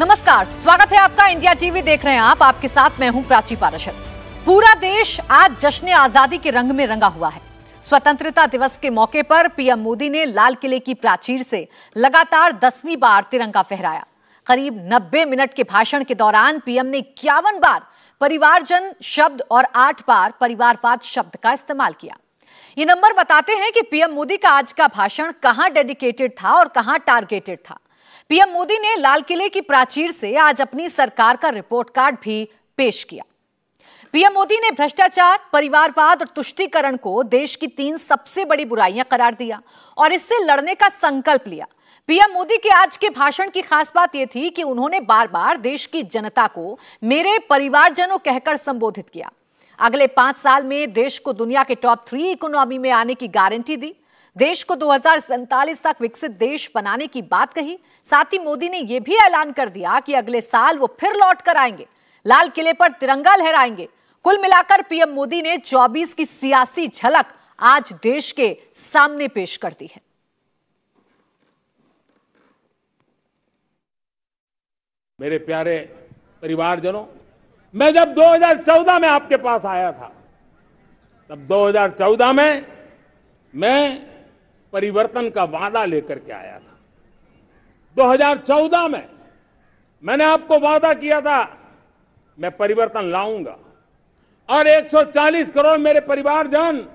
नमस्कार, स्वागत है आपका। इंडिया टीवी देख रहे हैं आप। आपके साथ मैं हूं प्राची पाराशर। पूरा देश आज जश्न आजादी के रंग में रंगा हुआ है। स्वतंत्रता दिवस के मौके पर पीएम मोदी ने लाल किले की प्राचीर से लगातार 10वीं बार तिरंगा फहराया। करीब 90 मिनट के भाषण के दौरान पीएम ने 51 बार परिवारजन शब्द और 8 बार परिवारवाद शब्द का इस्तेमाल किया। ये नंबर बताते हैं कि पीएम मोदी का आज का भाषण कहां डेडिकेटेड था और कहां टारगेटेड था। पीएम मोदी ने लाल किले की प्राचीर से आज अपनी सरकार का रिपोर्ट कार्ड भी पेश किया। पीएम मोदी ने भ्रष्टाचार, परिवारवाद और तुष्टीकरण को देश की 3 सबसे बड़ी बुराइयां करार दिया और इससे लड़ने का संकल्प लिया। पीएम मोदी के आज के भाषण की खास बात यह थी कि उन्होंने बार बार देश की जनता को मेरे परिवारजनों कहकर संबोधित किया। अगले 5 साल में देश को दुनिया के टॉप 3 इकोनॉमी में आने की गारंटी दी। देश को 2047 तक विकसित देश बनाने की बात कही। साथ ही मोदी ने यह भी ऐलान कर दिया कि अगले साल वो फिर लौट कर आएंगे, लाल किले पर तिरंगा लहराएंगे। कुल मिलाकर पीएम मोदी ने 24 की सियासी झलक आज देश के सामने पेश कर दी है। मेरे प्यारे परिवारजनों, मैं जब 2014 में आपके पास आया था, तब 2014 में मैं परिवर्तन का वादा लेकर के आया था। 2014 में मैंने आपको वादा किया था मैं परिवर्तन लाऊंगा और 140 करोड़ मेरे परिवारजन,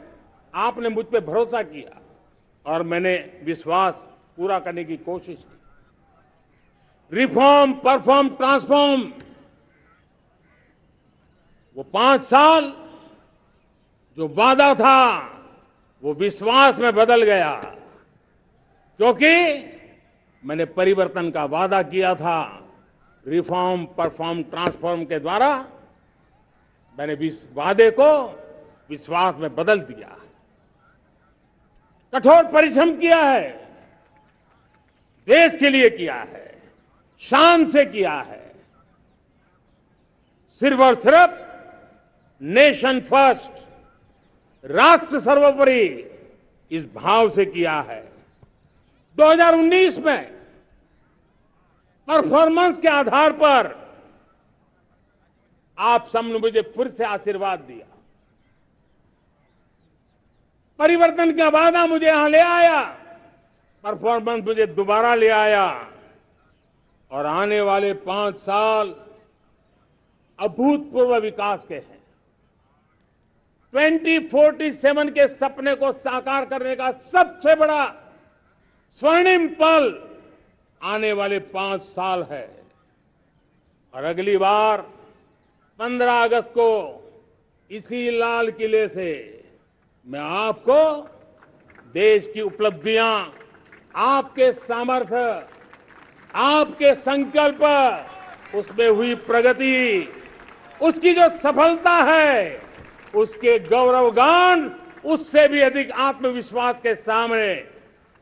आपने मुझ पे भरोसा किया और मैंने विश्वास पूरा करने की कोशिश की। रिफॉर्म, परफॉर्म, ट्रांसफॉर्म, वो 5 साल जो वादा था वो विश्वास में बदल गया, क्योंकि मैंने परिवर्तन का वादा किया था। रिफॉर्म, परफॉर्म, ट्रांसफॉर्म के द्वारा मैंने इस वादे को विश्वास में बदल दिया। कठोर परिश्रम किया है, देश के लिए किया है, शान से किया है, सिर्फ और सिर्फ नेशन फर्स्ट, राष्ट्र सर्वोपरि, इस भाव से किया है। 2019 में परफॉर्मेंस के आधार पर आप सबने मुझे फिर से आशीर्वाद दिया। परिवर्तन का वादा मुझे यहां ले आया, परफॉर्मेंस मुझे दोबारा ले आया और आने वाले 5 साल अभूतपूर्व विकास के हैं। 2047 के सपने को साकार करने का सबसे बड़ा स्वर्णिम पल आने वाले 5 साल है और अगली बार 15 अगस्त को इसी लाल किले से मैं आपको देश की उपलब्धियां, आपके सामर्थ्य, आपके संकल्प, उसमें हुई प्रगति, उसकी जो सफलता है, उसके गौरवगान, उससे भी अधिक आत्मविश्वास के सामने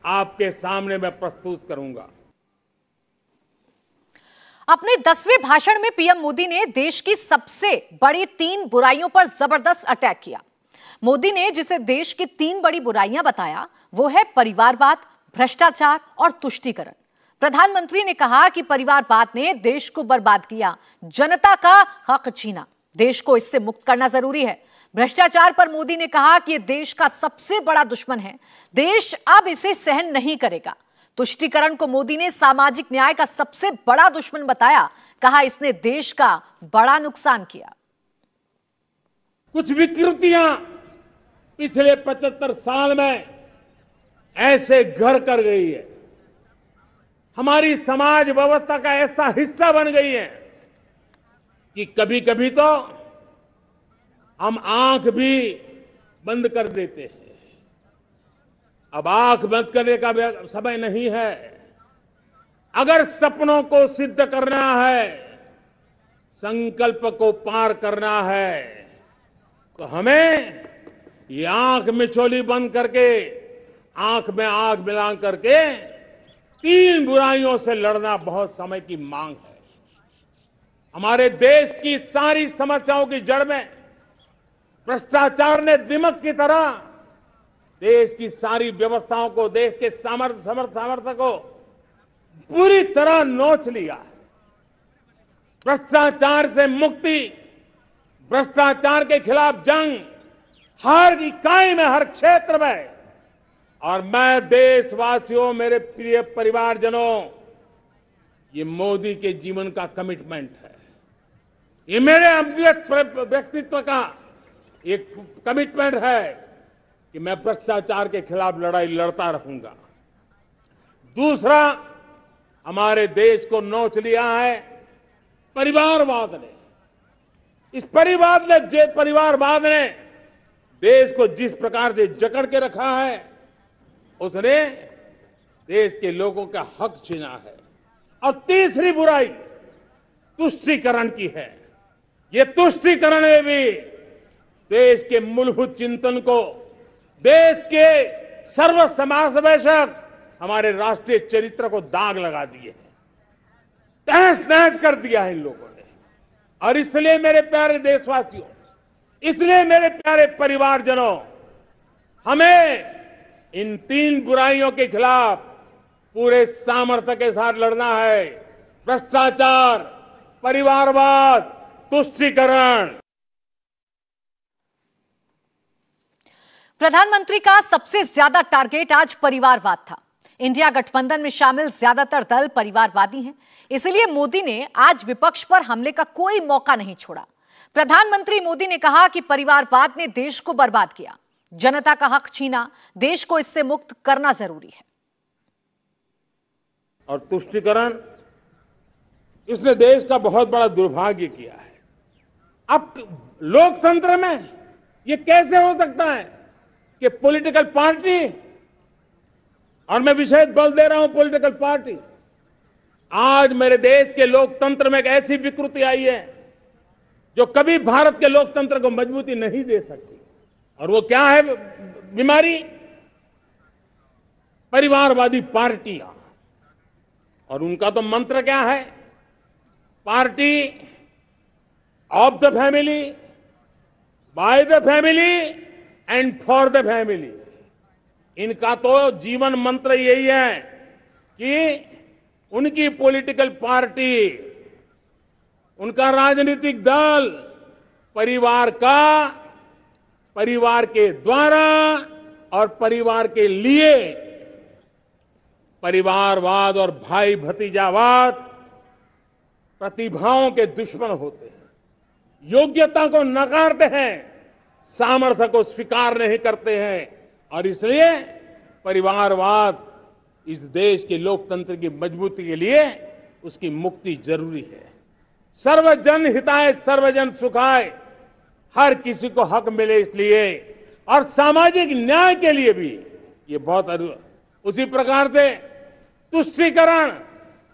आपके सामने मैं प्रस्तुत करूंगा। अपने 10वें भाषण में पीएम मोदी ने देश की सबसे बड़ी 3 बुराइयों पर जबरदस्त अटैक किया। मोदी ने जिसे देश की 3 बड़ी बुराइयां बताया वो है परिवारवाद, भ्रष्टाचार और तुष्टीकरण। प्रधानमंत्री ने कहा कि परिवारवाद ने देश को बर्बाद किया, जनता का हक छीना, देश को इससे मुक्त करना जरूरी है। भ्रष्टाचार पर मोदी ने कहा कि यह देश का सबसे बड़ा दुश्मन है, देश अब इसे सहन नहीं करेगा। तुष्टीकरण को मोदी ने सामाजिक न्याय का सबसे बड़ा दुश्मन बताया, कहा इसने देश का बड़ा नुकसान किया। कुछ विकृतियां पिछले 75 साल में ऐसे घर कर गई है, हमारी समाज व्यवस्था का ऐसा हिस्सा बन गई है कि कभी कभी तो हम आंख भी बंद कर देते हैं। अब आंख बंद करने का समय नहीं है। अगर सपनों को सिद्ध करना है, संकल्प को पार करना है, तो हमें ये आंख मिचौली बंद करके, आंख में आंख मिला करके 3 बुराइयों से लड़ना बहुत समय की मांग है। हमारे देश की सारी समस्याओं की जड़ में भ्रष्टाचार ने दिमक की तरह देश की सारी व्यवस्थाओं को, देश के सामर्थ्य को पूरी तरह नोच लिया है। भ्रष्टाचार से मुक्ति, भ्रष्टाचार के खिलाफ जंग हर इकाई में, हर क्षेत्र में। और मैं देशवासियों, मेरे प्रिय परिवारजनों, ये मोदी के जीवन का कमिटमेंट है। ये मेरे व्यक्तित्व का एक कमिटमेंट है कि मैं भ्रष्टाचार के खिलाफ लड़ाई लड़ता रहूंगा। दूसरा, हमारे देश को नोच लिया है परिवारवाद ने। इस परिवारवाद ने देश को जिस प्रकार से जकड़ के रखा है, उसने देश के लोगों का हक छीना है। और तीसरी बुराई तुष्टीकरण की है। ये तुष्टीकरण में भी देश के मूलभूत चिंतन को, देश के सर्व समावेशक हमारे राष्ट्रीय चरित्र को दाग लगा दिए हैं, तहस नहस कर दिया है इन लोगों ने। और इसलिए मेरे प्यारे देशवासियों, इसलिए मेरे प्यारे परिवारजनों, हमें इन तीन बुराइयों के खिलाफ पूरे सामर्थ्य के साथ लड़ना है। भ्रष्टाचार, परिवारवाद, तुष्टीकरण। प्रधानमंत्री का सबसे ज्यादा टारगेट आज परिवारवाद था। इंडिया गठबंधन में शामिल ज्यादातर दल परिवारवादी हैं, इसलिए मोदी ने आज विपक्ष पर हमले का कोई मौका नहीं छोड़ा। प्रधानमंत्री मोदी ने कहा कि परिवारवाद ने देश को बर्बाद किया, जनता का हक छीना, देश को इससे मुक्त करना जरूरी है। और तुष्टीकरण, इसने देश का बहुत बड़ा दुर्भाग्य किया है। अब लोकतंत्र में यह कैसे हो सकता है कि पॉलिटिकल पार्टी, और मैं विशेष बल दे रहा हूं पॉलिटिकल पार्टी, आज मेरे देश के लोकतंत्र में एक ऐसी विकृति आई है जो कभी भारत के लोकतंत्र को मजबूती नहीं दे सकती। और वो क्या है बीमारी? परिवारवादी पार्टियां। और उनका तो मंत्र क्या है? Party of the family, by the family and for the family. इनका तो जीवन मंत्र यही है कि उनकी पॉलिटिकल पार्टी, उनका राजनीतिक दल परिवार का, परिवार के द्वारा और परिवार के लिए, परिवारवाद और भाई भतीजावाद प्रतिभाओं के दुश्मन होते हैं, योग्यता को नकारते हैं, सामर्थ्य को स्वीकार नहीं करते हैं। और इसलिए परिवारवाद इस देश के लोकतंत्र की मजबूती के लिए उसकी मुक्ति जरूरी है। सर्वजन हिताय सर्वजन सुखाय, हर किसी को हक मिले इसलिए, और सामाजिक न्याय के लिए भी ये बहुत। उसी प्रकार से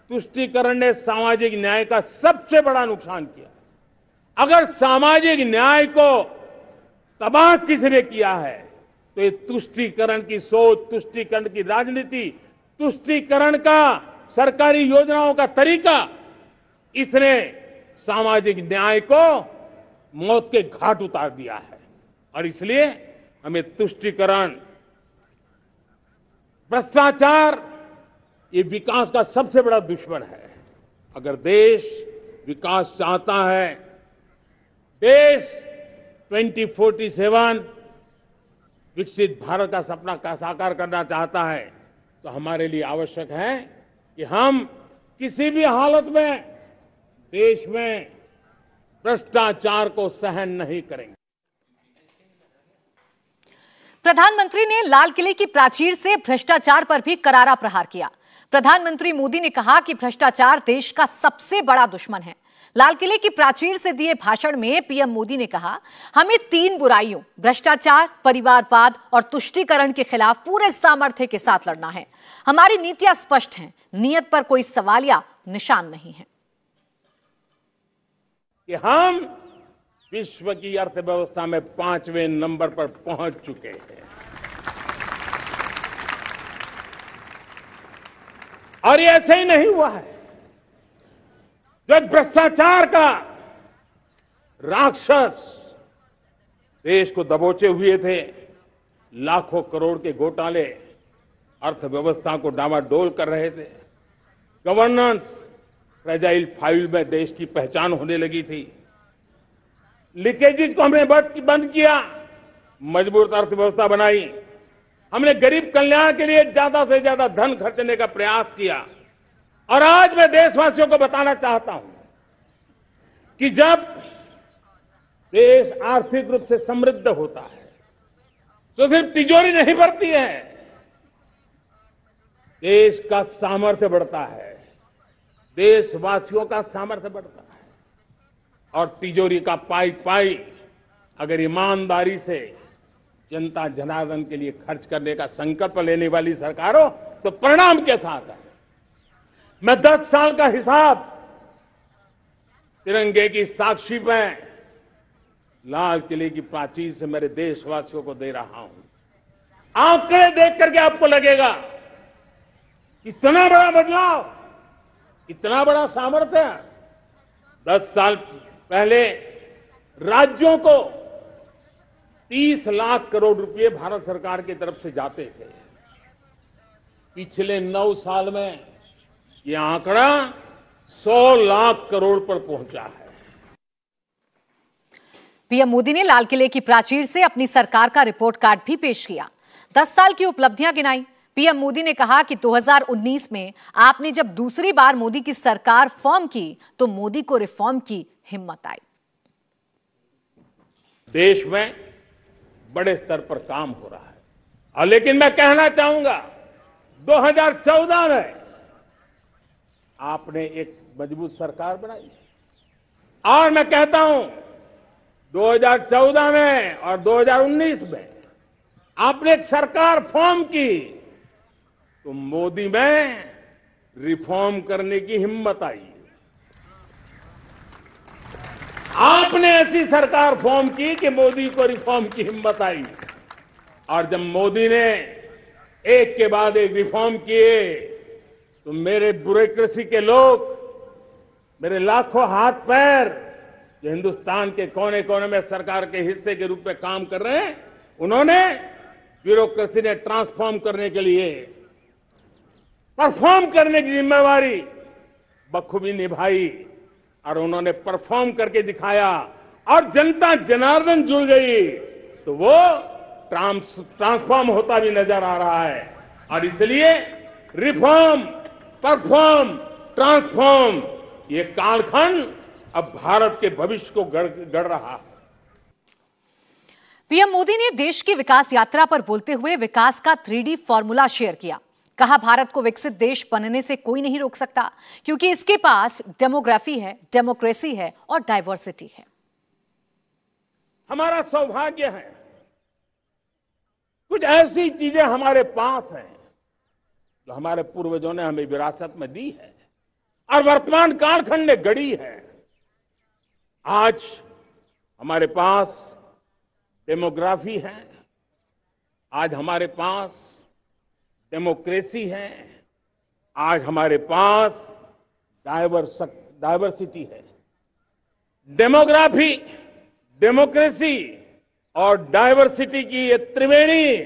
तुष्टीकरण ने सामाजिक न्याय का सबसे बड़ा नुकसान किया। अगर सामाजिक न्याय को तबाह किसने किया है तो ये तुष्टीकरण की सोच, तुष्टीकरण की राजनीति, तुष्टीकरण का सरकारी योजनाओं का तरीका, इसने सामाजिक न्याय को मौत के घाट उतार दिया है। और इसलिए हमें तुष्टीकरण, भ्रष्टाचार, ये विकास का सबसे बड़ा दुश्मन है। अगर देश विकास चाहता है, देश 2047 विकसित भारत का सपना का साकार करना चाहता है, तो हमारे लिए आवश्यक है कि हम किसी भी हालत में देश में भ्रष्टाचार को सहन नहीं करेंगे। प्रधानमंत्री ने लाल किले की प्राचीर से भ्रष्टाचार पर भी करारा प्रहार किया। प्रधानमंत्री मोदी ने कहा कि भ्रष्टाचार देश का सबसे बड़ा दुश्मन है। लाल किले की प्राचीर से दिए भाषण में पीएम मोदी ने कहा, हमें तीन बुराइयों, भ्रष्टाचार, परिवारवाद और तुष्टीकरण के खिलाफ पूरे सामर्थ्य के साथ लड़ना है। हमारी नीतियां स्पष्ट हैं, नियत पर कोई सवाल या निशान नहीं है। कि हम विश्व की अर्थव्यवस्था में 5वें नंबर पर पहुंच चुके हैं। और ये ऐसे ही नहीं हुआ है। जो भ्रष्टाचार का राक्षस देश को दबोचे हुए थे, लाखों करोड़ के घोटाले अर्थव्यवस्था को डामाडोल कर रहे थे, गवर्नेंस, फ्रेजाइल फाइल में देश की पहचान होने लगी थी। लीकेजेस को हमने बंद किया, मजबूत अर्थव्यवस्था बनाई। हमने गरीब कल्याण के लिए ज्यादा से ज्यादा धन खर्चने का प्रयास किया। और आज मैं देशवासियों को बताना चाहता हूं कि जब देश आर्थिक रूप से समृद्ध होता है तो सिर्फ तिजोरी नहीं भरती है, देश का सामर्थ्य बढ़ता है, देशवासियों का सामर्थ्य बढ़ता है। और तिजोरी का पाई पाई अगर ईमानदारी से जनता जनार्दन के लिए खर्च करने का संकल्प लेने वाली सरकार हो तो परिणाम कैसा आता है। मैं 10 साल का हिसाब तिरंगे की साक्षी में लाल किले की प्राचीर से मेरे देशवासियों को दे रहा हूं। आंकड़े देख करके आपको लगेगा इतना बड़ा बदलाव, इतना बड़ा सामर्थ्य। 10 साल पहले राज्यों को 30 लाख करोड़ रुपए भारत सरकार की तरफ से जाते थे। पिछले 9 साल में यह आंकड़ा 100 लाख करोड़ पर पहुंचा है। पीएम मोदी ने लाल किले की प्राचीर से अपनी सरकार का रिपोर्ट कार्ड भी पेश किया। 10 साल की उपलब्धियां गिनाई। पीएम मोदी ने कहा कि 2019 में आपने जब दूसरी बार मोदी की सरकार फॉर्म की तो मोदी को रिफॉर्म की हिम्मत आई। देश में बड़े स्तर पर काम हो रहा है। और लेकिन मैं कहना चाहूंगा 2014 में आपने एक मजबूत सरकार बनाई और मैं कहता हूं 2014 में और 2019 में आपने एक सरकार फॉर्म की तो मोदी में रिफॉर्म करने की हिम्मत आई। आपने ऐसी सरकार फॉर्म की कि मोदी को रिफॉर्म की हिम्मत आई। और जब मोदी ने एक के बाद एक रिफॉर्म किए तो मेरे ब्यूरोक्रेसी के लोग, मेरे लाखों हाथ पैर जो हिंदुस्तान के कोने कोने में सरकार के हिस्से के रूप में काम कर रहे हैं, उन्होंने ब्यूरोक्रेसी ने ट्रांसफॉर्म करने के लिए परफॉर्म करने की जिम्मेवारी बखूबी निभाई और उन्होंने परफॉर्म करके दिखाया और जनता जनार्दन जुड़ गई तो वो ट्रांसफॉर्म होता भी नजर आ रहा है। और इसलिए रिफॉर्म, परफॉर्म, ट्रांसफॉर्म ये कालखंड अब भारत के भविष्य को गढ़ रहा है। पीएम मोदी ने देश की विकास यात्रा पर बोलते हुए विकास का 3D फॉर्मूला शेयर किया। कहा भारत को विकसित देश बनने से कोई नहीं रोक सकता क्योंकि इसके पास डेमोग्राफी है, डेमोक्रेसी है और डाइवर्सिटी है। हमारा सौभाग्य है कुछ ऐसी चीजें हमारे पास हैं जो हमारे पूर्वजों ने हमें विरासत में दी है और वर्तमान कालखंड ने गढ़ी है। आज हमारे पास डेमोग्राफी है, आज हमारे पास डेमोक्रेसी है, आज हमारे पास डाइवर्सिटी है। डेमोग्राफी, डेमोक्रेसी और डाइवर्सिटी की ये त्रिवेणी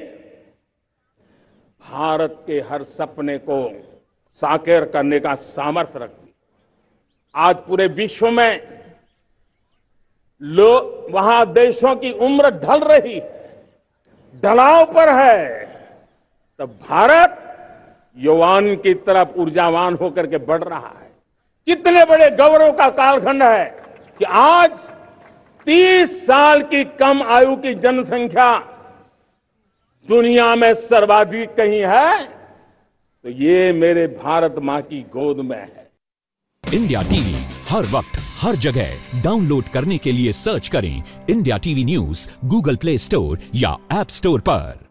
भारत के हर सपने को साकार करने का सामर्थ्य रखती। आज पूरे विश्व में वहां देशों की उम्र ढल रही है, ढलाव पर है, तब भारत युवान की तरफ ऊर्जावान होकर के बढ़ रहा है। कितने बड़े गौरव का कालखंड है कि आज 30 साल की कम आयु की जनसंख्या दुनिया में सर्वाधिक कहीं है तो ये मेरे भारत मां की गोद में है। इंडिया टीवी हर वक्त हर जगह डाउनलोड करने के लिए सर्च करें India TV news Google play store या ऐप स्टोर पर।